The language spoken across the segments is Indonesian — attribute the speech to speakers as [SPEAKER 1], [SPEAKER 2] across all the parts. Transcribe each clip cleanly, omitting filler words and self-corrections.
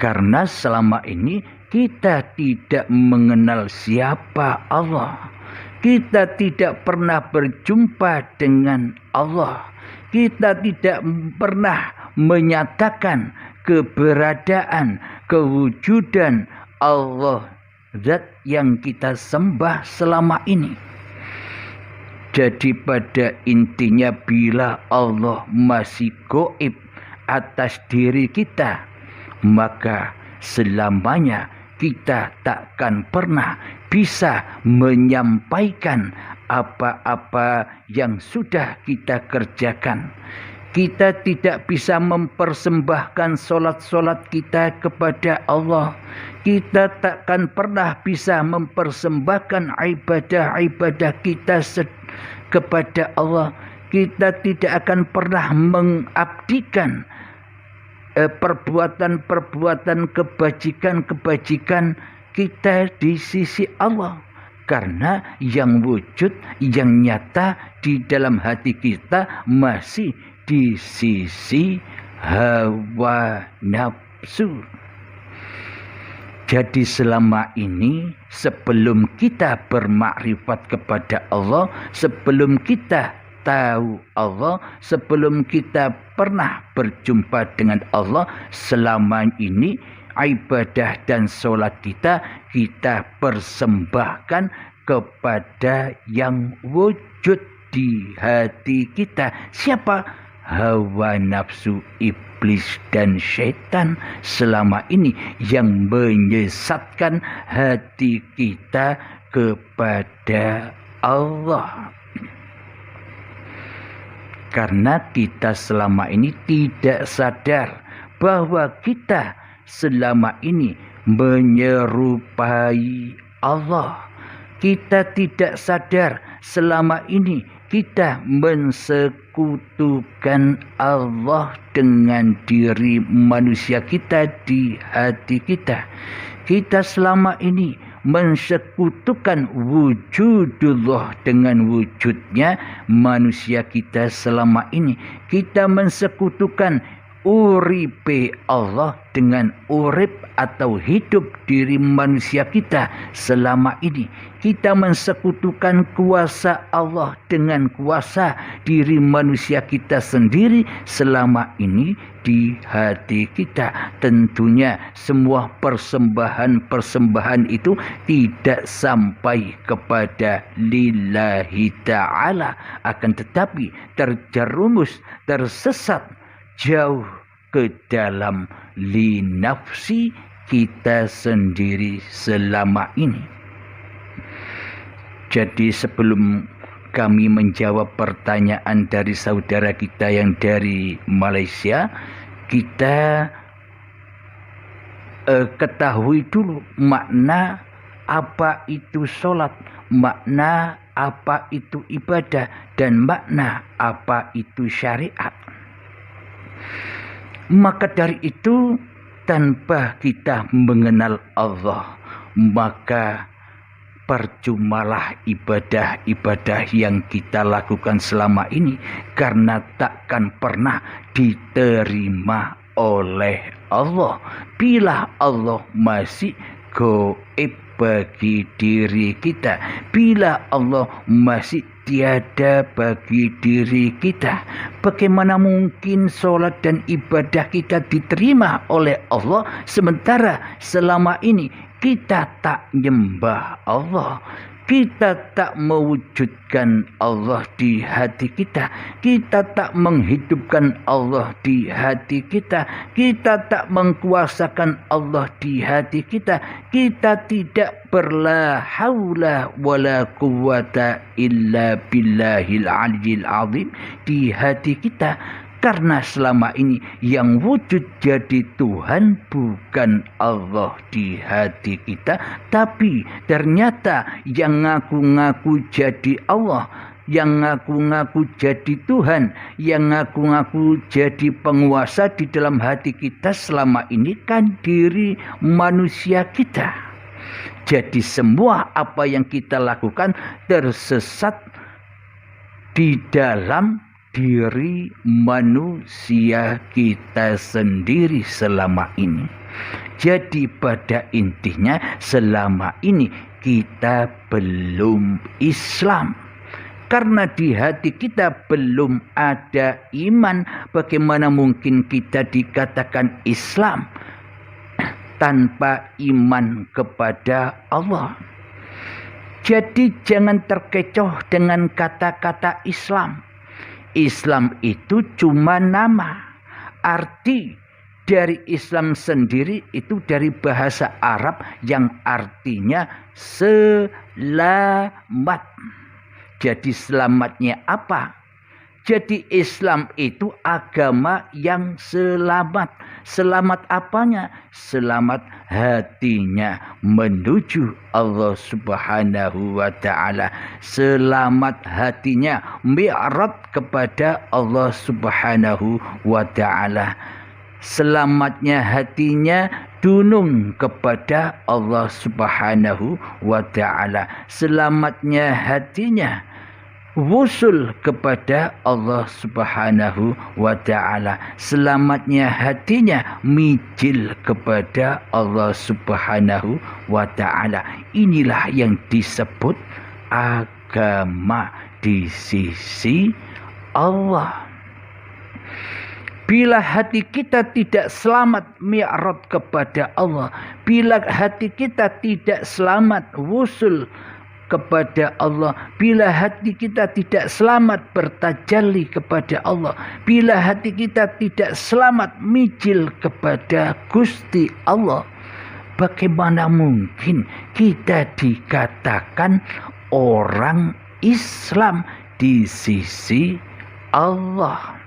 [SPEAKER 1] Karena selama ini kita tidak mengenal siapa Allah. Kita tidak pernah berjumpa dengan Allah. Kita tidak pernah menyatakan keberadaan, kewujudan Allah, zat yang kita sembah selama ini. Jadi pada intinya bila Allah masih gaib atas diri kita, maka selamanya kita takkan pernah bisa menyampaikan apa-apa yang sudah kita kerjakan. Kita tidak bisa mempersembahkan solat-solat kita kepada Allah. Kita takkan pernah bisa mempersembahkan ibadah-ibadah kita kepada Allah. Kita tidak akan pernah mengabdikan perbuatan-perbuatan kebajikan-kebajikan kita di sisi Allah. Karena yang wujud, yang nyata di dalam hati kita masih di sisi hawa nafsu. Jadi selama ini sebelum kita bermakrifat kepada Allah, sebelum kita tahu Allah, sebelum kita pernah berjumpa dengan Allah, selama ini ibadah dan sholat kita persembahkan kepada yang wujud di hati kita. Siapa? Hawa nafsu, iblis dan syaitan selama ini yang menyesatkan hati kita kepada Allah. Karena kita selama ini tidak sadar bahwa kita selama ini menyerupai Allah. Kita tidak sadar selama ini kita mensekutukan Allah dengan diri manusia kita di hati kita. Kita selama ini mensekutukan wujudullah dengan wujudnya manusia kita selama ini. Kita mensekutukan uripe Allah dengan urip atau hidup diri manusia kita selama ini. Kita mensekutukan kuasa Allah dengan kuasa diri manusia kita sendiri selama ini di hati kita. Tentunya semua persembahan-persembahan itu tidak sampai kepada lillahi ta'ala, akan tetapi terjerumus, tersesat jauh ke dalam linafsi kita sendiri selama ini. Jadi sebelum kami menjawab pertanyaan dari saudara kita yang dari Malaysia, kita ketahui dulu makna apa itu sholat, makna apa itu ibadah, dan makna apa itu syariat. Maka dari itu, tanpa kita mengenal Allah, maka percumalah ibadah-ibadah yang kita lakukan selama ini, karena takkan pernah diterima oleh Allah bila Allah masih gaib bagi diri kita, bila Allah masih tiada bagi diri kita. Bagaimana mungkin sholat dan ibadah kita diterima oleh Allah sementara selama ini kita tak nyembah Allah, kita tak mewujudkan Allah di hati kita, kita tak menghidupkan Allah di hati kita, kita tak mengkuasakan Allah di hati kita, kita tidak berla haula wala quwata illa billahil aliyyil azim di hati kita. Karena selama ini yang wujud jadi Tuhan bukan Allah di hati kita, tapi ternyata yang ngaku-ngaku jadi Allah, yang ngaku-ngaku jadi Tuhan, yang ngaku-ngaku jadi penguasa di dalam hati kita selama ini kan diri manusia kita. Jadi semua apa yang kita lakukan tersesat di dalam diri manusia kita sendiri selama ini. Jadi pada intinya selama ini kita belum Islam. Karena di hati kita belum ada iman, bagaimana mungkin kita dikatakan Islam tanpa iman kepada Allah? Jadi jangan terkecoh dengan kata-kata Islam. Islam itu cuma nama. Arti dari Islam sendiri itu dari bahasa Arab yang artinya selamat. Jadi selamatnya apa? Jadi Islam itu agama yang selamat. Selamat apanya? Selamat hatinya menuju Allah Subhanahu wa ta'ala. Selamat hatinya mi'raj kepada Allah Subhanahu wa ta'ala. Selamatnya hatinya dunung kepada Allah Subhanahu wa ta'ala. Selamatnya hatinya wusul kepada Allah Subhanahu wa ta'ala. Selamatnya hatinya mijil kepada Allah Subhanahu wa ta'ala. Inilah yang disebut agama di sisi Allah. Bila hati kita tidak selamat mi'raj kepada Allah, bila hati kita tidak selamat wusul kepada Allah, bila hati kita tidak selamat bertajalli kepada Allah, bila hati kita tidak selamat mijil kepada Gusti Allah, bagaimana mungkin kita dikatakan orang Islam di sisi Allah?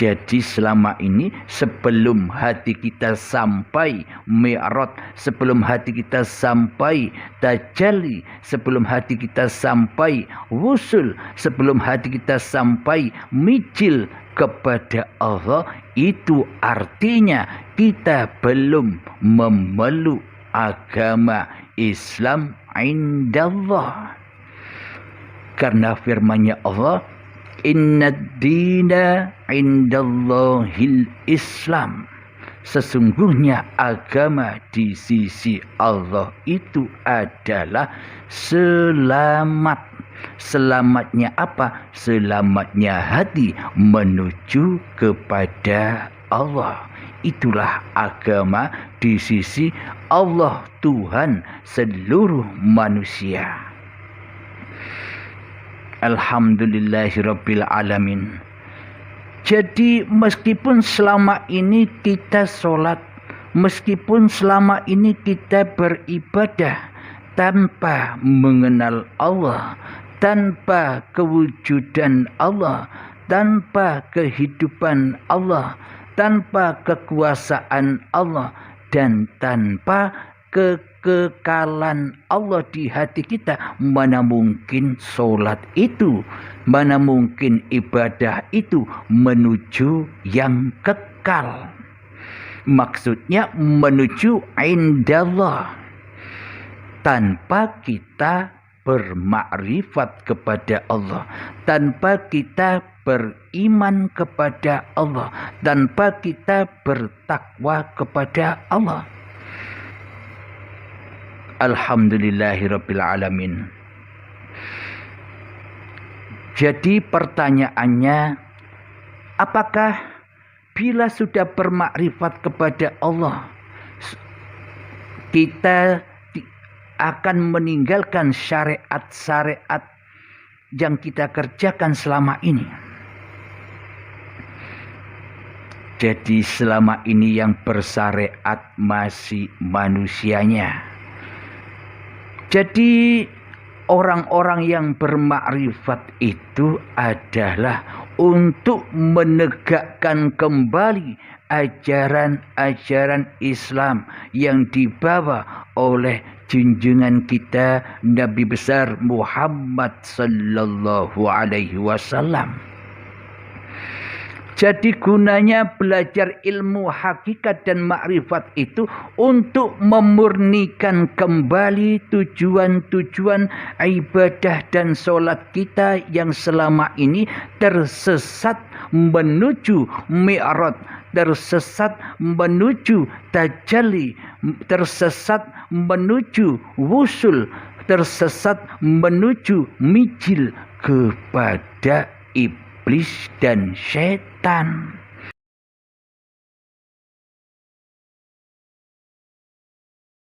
[SPEAKER 1] Jadi selama ini sebelum hati kita sampai mi'raj, sebelum hati kita sampai tajalli, sebelum hati kita sampai wusul, sebelum hati kita sampai mijil kepada Allah, itu artinya kita belum memeluk agama Islam indallah. Karena firman-Nya Allah, Inna dina indallahil Islam. Sesungguhnya agama di sisi Allah itu adalah selamat. Selamatnya apa? Selamatnya hati menuju kepada Allah. Itulah agama di sisi Allah, Tuhan seluruh manusia. Alhamdulillahirabbil alamin. Jadi meskipun selama ini kita sholat, meskipun selama ini kita beribadah tanpa mengenal Allah, tanpa kewujudan Allah, tanpa kehidupan Allah, tanpa kekuasaan Allah, dan tanpa kekekalan Allah di hati kita, mana mungkin sholat itu, mana mungkin ibadah itu menuju yang kekal. Maksudnya menuju indallah. Tanpa kita bermakrifat kepada Allah, tanpa kita beriman kepada Allah, tanpa kita bertakwa kepada Allah. Alhamdulillahirabbil alamin. Jadi pertanyaannya, apakah bila sudah bermakrifat kepada Allah, kita akan meninggalkan syariat-syariat yang kita kerjakan selama ini? Jadi selama ini yang bersyariat masih manusianya. Jadi orang-orang yang bermakrifat itu adalah untuk menegakkan kembali ajaran-ajaran Islam yang dibawa oleh junjungan kita Nabi besar Muhammad sallallahu alaihi wasallam. Jadi gunanya belajar ilmu hakikat dan makrifat itu untuk memurnikan kembali tujuan-tujuan ibadah dan sholat kita yang selama ini tersesat menuju mi'raj, tersesat menuju tajalli, tersesat menuju wusul, tersesat menuju mijil kepada iblis dan setan.